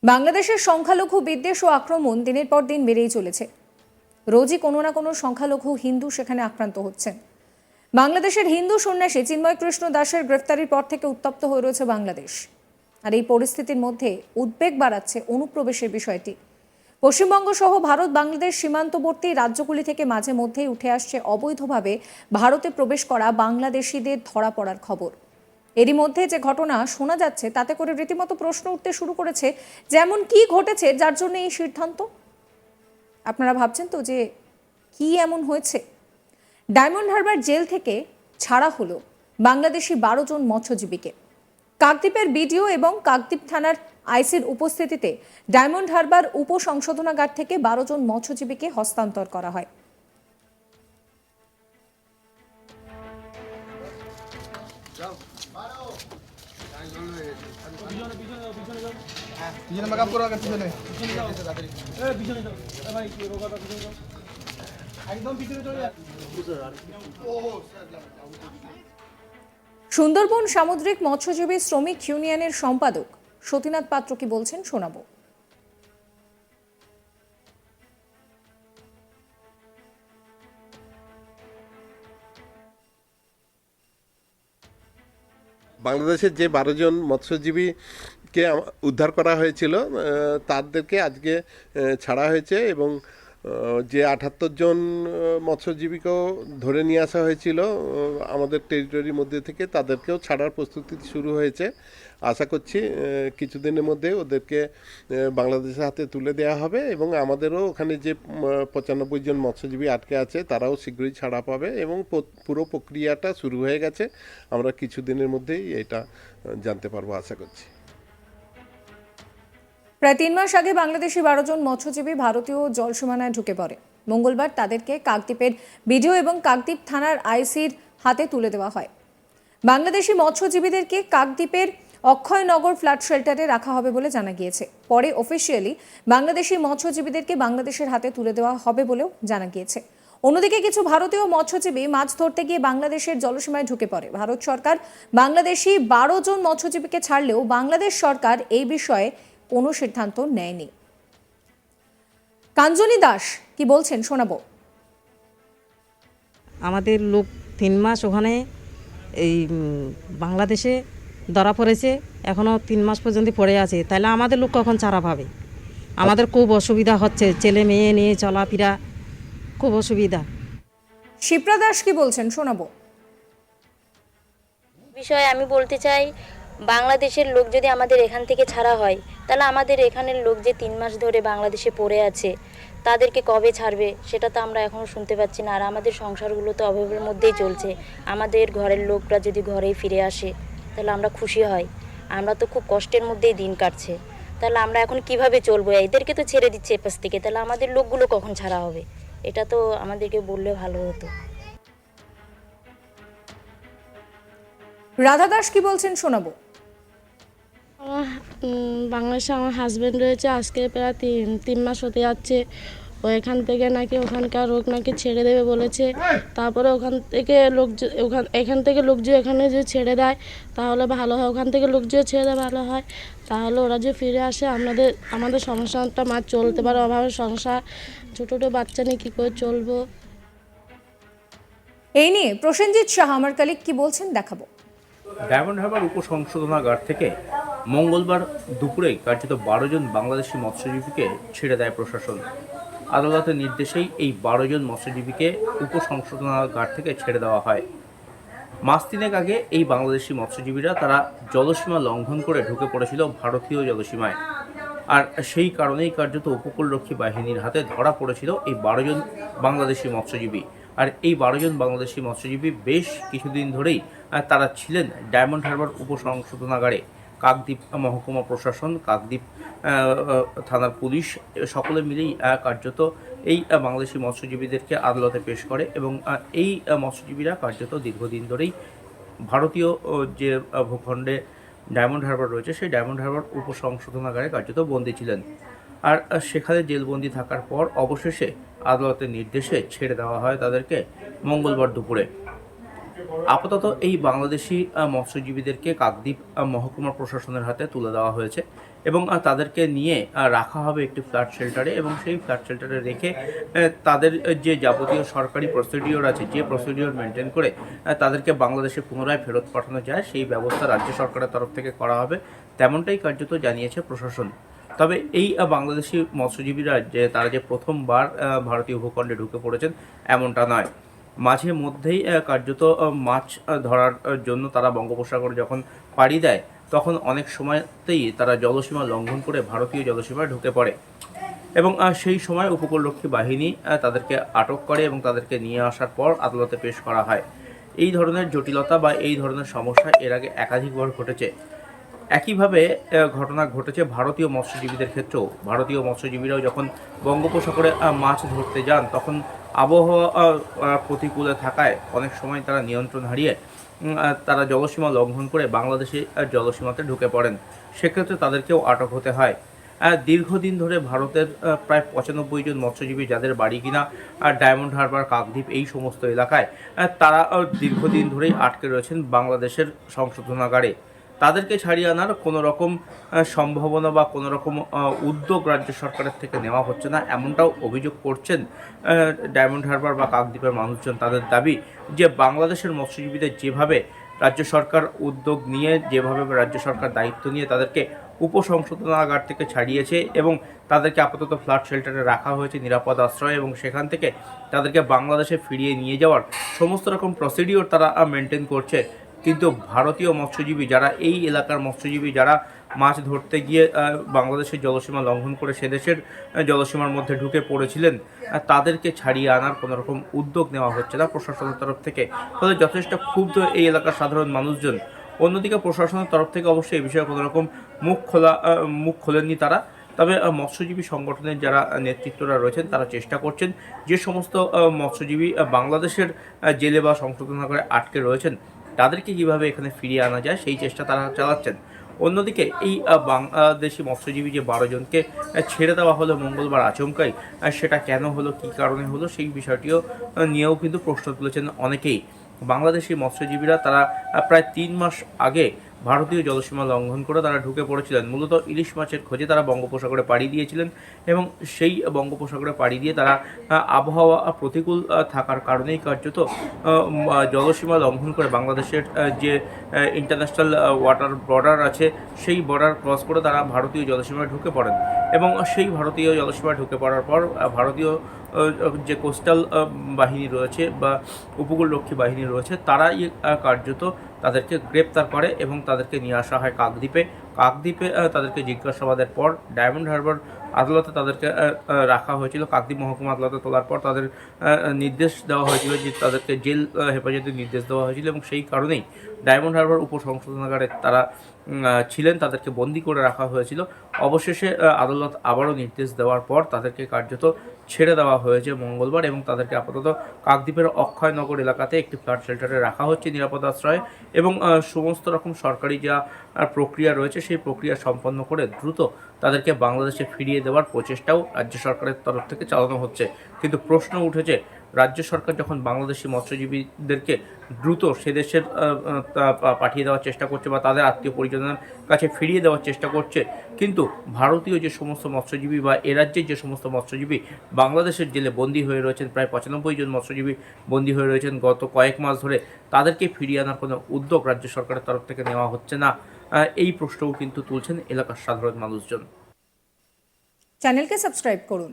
বাংলাদেশের সংখ্যালঘু বিদ্বেষ ও আক্রমণ দিনের পর দিন বেড়েই চলেছে। রোজই কোনো না কোনো সংখ্যালঘু হিন্দু সেখানে আক্রান্ত হচ্ছেন। বাংলাদেশের হিন্দু সন্ন্যাসী চিন্ময় কৃষ্ণ দাসের গ্রেফতারির পর থেকে উত্তপ্ত হয়ে রয়েছে বাংলাদেশ। আর এই পরিস্থিতির মধ্যে উদ্বেগ বাড়াচ্ছে অনুপ্রবেশের বিষয়টি। পশ্চিমবঙ্গ সহ ভারত বাংলাদেশ সীমান্তবর্তী রাজ্যগুলি থেকে মাঝে মধ্যেই উঠে আসছে অবৈধভাবে ভারতে প্রবেশ করা বাংলাদেশিদের ধরা পড়ার খবর। এরই মধ্যে যে ঘটনা শোনা যাচ্ছে তাতে করে রীতিমতো প্রশ্ন উঠতে শুরু করেছে, যেমন কি ঘটেছে যার জন্য এই সিদ্ধান্ত। আপনারা ভাবছেন তো যে কি এমন হয়েছে? ডায়মন্ড হারবার জেল থেকে ছাড়া হলো বাংলাদেশি 12 জন মৎস্যজীবীকে। কাকদ্বীপের বিডিও এবং কাকদ্বীপ থানার আইসির উপস্থিতিতে ডায়মন্ড হারবার উপসংশোধনাগার থেকে 12 জন মৎস্যজীবীকে হস্তান্তর করা হয়। সুন্দরবন সামুদ্রিক মৎস্যজীবী শ্রমিক ইউনিয়নের সম্পাদক সতীনাথ পাত্র কি বলছেন শোনাবো। বাংলাদেশের যে 12 জন মৎস্যজীবীকে উদ্ধার করা হয়েছিল তাদেরকে আজকে ছাড়া হয়েছে এবং যে 78 জন মৎস্যজীবীকেও ধরে নিয়ে আসা হয়েছিল আমাদের টেরিটরির মধ্যে থেকে, তাদেরকেও ছাড়ার প্রস্তুতি শুরু হয়েছে। আশা করছি কিছুদিনের মধ্যে ওদেরকে বাংলাদেশের হাতে তুলে দেওয়া হবে এবং আমাদেরও ওখানে যে 95 জন মৎস্যজীবী আটকে আছে তারাও শীঘ্রই ছাড়া পাবে এবং পুরো প্রক্রিয়াটা শুরু হয়ে গেছে। আমরা কিছুদিনের মধ্যেই এটা জানতে পারবো আশা করছি। প্রায় 3 মাস আগে বাংলাদেশি 12 জন মৎস্যজীবী ভারতীয় জলসীমানায় ঢুকে পড়ে। মঙ্গলবার তাদেরকে কাকদ্বীপের বিডিও এবং কাকদ্বীপ থানার আইসির হাতে তুলে দেওয়া হয়। বাংলাদেশি মৎস্যজীবীদেরকে কাকদ্বীপের অক্ষয়নগর ফ্ল্যাট শেল্টারে রাখা হবে বলে জানা গিয়েছে। পরে অফিসিয়ালি বাংলাদেশি মৎস্যজীবীদেরকে বাংলাদেশের হাতে তুলে দেওয়া হবে বলেও জানা গিয়েছে। অন্যদিকে কিছু ভারতীয় মৎস্যজীবী মাছ ধরতে গিয়ে বাংলাদেশের জলসীমায় ঢুকে পড়ে। ভারত সরকার বাংলাদেশি 12 জন মৎস্যজীবীকে ছাড়লেও বাংলাদেশ সরকার এই বিষয়ে কোনো সিদ্ধান্ত নেয়নি। কাঞ্জনী দাস কি বলছেন শোনাবো। আমাদের লোক 3 মাস ওখানে এই বাংলাদেশে ধরা পড়েছে, এখনও 3 মাস পর্যন্ত পড়ে আছে। তাহলে আমাদের লোক কখন ছাড়া পাবে? আমাদের খুব অসুবিধা হচ্ছে, ছেলে মেয়ে নিয়ে চলাফেরা খুব অসুবিধা। শিপ্রা দাস কি বলছেন শোনাবো। বিষয়ে আমি বলতে চাই, বাংলাদেশের লোক যদি আমাদের এখান থেকে ছাড়া হয় তাহলে আমাদের এখানের লোক যে 3 মাস ধরে বাংলাদেশে পড়ে আছে তাদেরকে কবে ছাড়বে সেটা তো আমরা এখনও শুনতে পাচ্ছি না। আর আমাদের সংসারগুলো তো অভাবের মধ্যেই চলছে। আমাদের ঘরের লোকরা যদি ঘরেই ফিরে আসে তাহলে আমরা খুশি হই। আমরা তো খুব কষ্টের মধ্যেই দিন কাটছে, তাহলে আমরা এখন কিভাবে চলবো? এদেরকে তো ছেড়ে দিচ্ছে এপাশ থেকে, তাহলে আমাদের লোকগুলো কখন ছাড়া হবে? এটা তো আমাদেরকে বললে ভালো হতো। রাধা দাস কি বলছেন শোনাবো। বাংলাদেশে আমার হাজব্যান্ড রয়েছে, আজকে প্রায় 3 মাস হতে যাচ্ছে। ও এখান থেকে নাকি ওখানকার লোক নাকি ছেড়ে দেবে বলেছে। তারপরে এখান থেকে লোক যে এখানে যে ছেড়ে দেয় তাহলে ভালো হয়। ওখান থেকে লোক যে ছেড়ে দেয় ভালো হয়, তাহলে ওরা যে ফিরে আসে আমাদের সংসারটা মাছ চলতে পারে। অভাবের সংসার, ছোটো ছোটো বাচ্চা নিয়ে কী করে চলবো? এই নিয়ে প্রসেনজিৎ শাহ আমার কালিক কি বলছেন দেখাবো। ডায়মন্ড হারবার উপসংশোধনাগার থেকে মঙ্গলবার দুপুরে কার্যত 12 জন বাংলাদেশি মৎস্যজীবীকে ছেড়ে দেয় প্রশাসন। আদালতের নির্দেশেই এই 12 জন মৎস্যজীবীকে উপসংশোধনাগার থেকে ছেড়ে দেওয়া হয়। মাস 3 আগে এই বাংলাদেশি মৎস্যজীবীরা তারা জলসীমা লঙ্ঘন করে ঢুকে পড়েছিল ভারতীয় জলসীমায়। আর সেই কারণেই কার্যত উপকূলরক্ষী বাহিনীর হাতে ধরা পড়েছিল এই 12 জন বাংলাদেশি মৎস্যজীবী। আর এই 12 জন বাংলাদেশি মৎস্যজীবী বেশ কিছুদিন ধরেই তারা ছিলেন ডায়মন্ড হারবার উপসংশোধনাগারে। কাকদ্বীপ মহকুমা প্রশাসন, কাকদ্বীপ থানার পুলিশ সকলে মিলেই কার্যত এই বাংলাদেশি মৎস্যজীবীদেরকে আদালতে পেশ করে এবং এই মৎস্যজীবীরা কার্যত দীর্ঘদিন ধরেই ভারতীয় যে ভূখণ্ডে ডায়মন্ড হারবার রয়েছে সেই ডায়মন্ড হারবার উপসংশোধনাগারে কার্যত বন্দী ছিলেন। আর সেখানে জেলবন্দি থাকার পর অবশেষে আদালতের নির্দেশে ছেড়ে দেওয়া হয় তাদেরকে মঙ্গলবার দুপুরে। আপাতত এই বাংলাদেশি মৎস্যজীবীদেরকে কাকদ্বীপ মহকুমা প্রশাসনের হাতে তুলে দেওয়া হয়েছে এবং তাদেরকে নিয়ে রাখা হবে একটি ফ্ল্যাট শেল্টারে, এবং সেই ফ্ল্যাট শেল্টারে রেখে তাদের যে যাবতীয় সরকারি প্রসিডিওর আছে, যে প্রসিডিওর মেনটেন করে তাদেরকে বাংলাদেশে পুনরায় ফেরত পাঠানো যায়, সেই ব্যবস্থা রাজ্য সরকারের তরফ থেকে করা হবে, তেমনটাই কার্যত জানিয়েছে প্রশাসন। তবে এই বাংলাদেশি মৎস্যজীবীরা যে তারা যে প্রথমবার ভারতীয় ভূখণ্ডে ঢুকে পড়েছেন এমনটা নয়। মাঝে মধ্যেই কার্যত মাছ ধরার জন্য তারা বঙ্গোপসাগরে যখন পাড়ি দেয়, তখন অনেক সময়তেই তারা জলসীমা লঙ্ঘন করে ভারতীয় জলসীমায় ঢুকে পড়ে, এবং সেই সময় উপকূলরক্ষী বাহিনী তাদেরকে আটক করে এবং তাদেরকে নিয়ে আসার পর আদালতে পেশ করা হয়। এই ধরনের জটিলতা বা এই ধরনের সমস্যা এর আগে একাধিকবার ঘটেছে। একইভাবে ঘটনা ঘটেছে ভারতীয় মৎস্যজীবীদের ক্ষেত্রেও। ভারতীয় মৎস্যজীবীরাও যখন বঙ্গোপসাগরে মাছ ধরতে যান, তখন আবহাওয়া প্রতিকূলে থাকায় অনেক সময় তারা নিয়ন্ত্রণ হারিয়ে তারা জলসীমা লঙ্ঘন করে বাংলাদেশে জলসীমাতে ঢুকে পড়েন। সেক্ষেত্রে তাদেরকেও আটক হতে হয়। দীর্ঘদিন ধরে ভারতের প্রায় 95 জন মৎস্যজীবী, যাদের বাড়ি কিনা ডায়মন্ড হারবার, কাকদ্বীপ এই সমস্ত এলাকায়, তারা দীর্ঘদিন ধরেই আটকে রয়েছেন বাংলাদেশের সংশোধনাগারে। তাদেরকে ছাড়িয়ে আনার কোনো রকম সম্ভাবনা বা কোনো রকম উদ্যোগ রাজ্য সরকারের থেকে নেওয়া হচ্ছে না, এমনটাও অভিযোগ করছেন ডায়মন্ড হারবার বা কাকদ্বীপের মানুষজন। তাদের দাবি যে বাংলাদেশের মৎস্যজীবীদের যেভাবে রাজ্য সরকার উদ্যোগ নিয়ে, যেভাবে রাজ্য সরকার দায়িত্ব নিয়ে তাদেরকে উপসংশোধনাগার থেকে ছাড়িয়েছে এবং তাদেরকে আপাতত ফ্ল্যাট শেল্টারে রাখা হয়েছে নিরাপদ আশ্রয়, এবং সেখান থেকে তাদেরকে বাংলাদেশে ফিরিয়ে নিয়ে যাওয়ার সমস্ত রকম প্রসিডিওর তারা মেনটেন করছে, কিন্তু ভারতীয় মৎস্যজীবী যারা, এই এলাকার মৎস্যজীবী যারা মাছ ধরতে গিয়ে বাংলাদেশের জলসীমা লঙ্ঘন করে সে দেশের জলসীমার মধ্যে ঢুকে পড়েছিলেন, তাদেরকে ছাড়িয়ে আনার কোনো রকম উদ্যোগ নেওয়া হচ্ছে না প্রশাসনের তরফ থেকে। ফলে যথেষ্ট ক্ষুব্ধ এই এলাকার সাধারণ মানুষজন। অন্যদিকে প্রশাসনের তরফ থেকে অবশ্যই এই বিষয়ে কোনো রকম মুখ খোলেননি তারা। তবে মৎস্যজীবী সংগঠনের যারা নেতৃত্বরা রয়েছেন তারা চেষ্টা করছেন যে সমস্ত মৎস্যজীবী বাংলাদেশের জেলে বা সংশোধনাগারে আটকে রয়েছেন, তাদেরকে কীভাবে এখানে ফিরিয়ে আনা যায় সেই চেষ্টা তারা চালাচ্ছেন। অন্যদিকে এই বাংলাদেশি মৎস্যজীবী যে 12 জনকে ছেড়ে দেওয়া হলো মঙ্গলবার আচমকাই, সেটা কেন হলো, কী কারণে হলো, সেই বিষয়টিও নিয়েও কিন্তু প্রশ্ন তুলেছেন অনেকেই। বাংলাদেশি মৎস্যজীবীরা তারা প্রায় 3 মাস আগে ভারতীয় জলসীমা লঙ্ঘন করে তারা ঢুকে পড়েছিলেন। মূলত ইলিশ মাছের খোঁজে তারা বঙ্গোপসাগরে পাড়ি দিয়েছিলেন, এবং সেই বঙ্গোপসাগরে পাড়ি দিয়ে তারা আবহাওয়া প্রতিকূল থাকার কারণেই কার্যত জলসীমা লঙ্ঘন করে বাংলাদেশের যে ইন্টারন্যাশনাল ওয়াটার বর্ডার আছে, সেই বর্ডার ক্রস করে তারা ভারতীয় জলসীমায় ঢুকে পড়েন, এবং সেই ভারতীয় জলসীমায় ঢুকে পড়ার পর ভারতীয় যে কোস্টাল বাহিনী রয়েছে বা উপকূলরক্ষী বাহিনী রয়েছে, তারাই কার্যত তাদেরকে গ্রেপ্তার করে এবং তাদেরকে নিয়ে আসা হয় কাকদ্বীপে। তাদেরকে জিজ্ঞাসাবাদের পর ডায়মন্ড হারবার আদালতে তাদেরকে রাখা হয়েছিল। কাকদ্বীপ মহকুমা আদালতে তোলার পর তাদের নির্দেশ দেওয়া হয়েছিল যে তাদেরকে জেল হেফাজতের নির্দেশ দেওয়া হয়েছিল, এবং সেই কারণেই ডায়মন্ড হারবার উপসংশোধনাগারে তারা ছিলেন, তাদেরকে বন্দি করে রাখা হয়েছিল। অবশেষে আদালত আবারও নির্দেশ দেওয়ার পর তাদেরকে কার্যত ছেড়ে দেওয়া হয়েছে মঙ্গলবার, এবং তাদেরকে আপাতত কাকদ্বীপের অক্ষয়নগর এলাকাতে একটি ফ্ল্যাট শেল্টারে রাখা হচ্ছে নিরাপদ আশ্রয়ে, এবং সমস্ত রকম সরকারি যা প্রক্রিয়া রয়েছে সেই প্রক্রিয়া সম্পন্ন করে দ্রুত তাদেরকে বাংলাদেশে ফিরিয়ে দেওয়ার প্রচেষ্টাও রাজ্য সরকারের তরফ থেকে চালানো হচ্ছে। কিন্তু প্রশ্ন উঠেছে, রাজ্য সরকার যখন বাংলাদেশি মৎস্যজীবীদেরকে দ্রুত সে দেশের পাঠিয়ে দেওয়ার চেষ্টা করছে বা তাদের আত্মীয় পরিজনের কাছে ফিরিয়ে দেওয়ার চেষ্টা করছে, কিন্তু ভারতীয় যে সমস্ত মৎস্যজীবী বা এ রাজ্যের যে সমস্ত মৎস্যজীবী বাংলাদেশের জেলে বন্দী হয়ে রয়েছেন, প্রায় 95 জন মৎস্যজীবী বন্দী হয়ে রয়েছেন গত কয়েক মাস ধরে, তাদেরকে ফিরিয়ে আনার কোনো উদ্যোগ রাজ্য সরকারের তরফ থেকে নেওয়া হচ্ছে না, এই প্রশ্নও কিন্তু তুলছেন এলাকার সাধারণ মানুষজন। চ্যানেলকে সাবস্ক্রাইব করুন।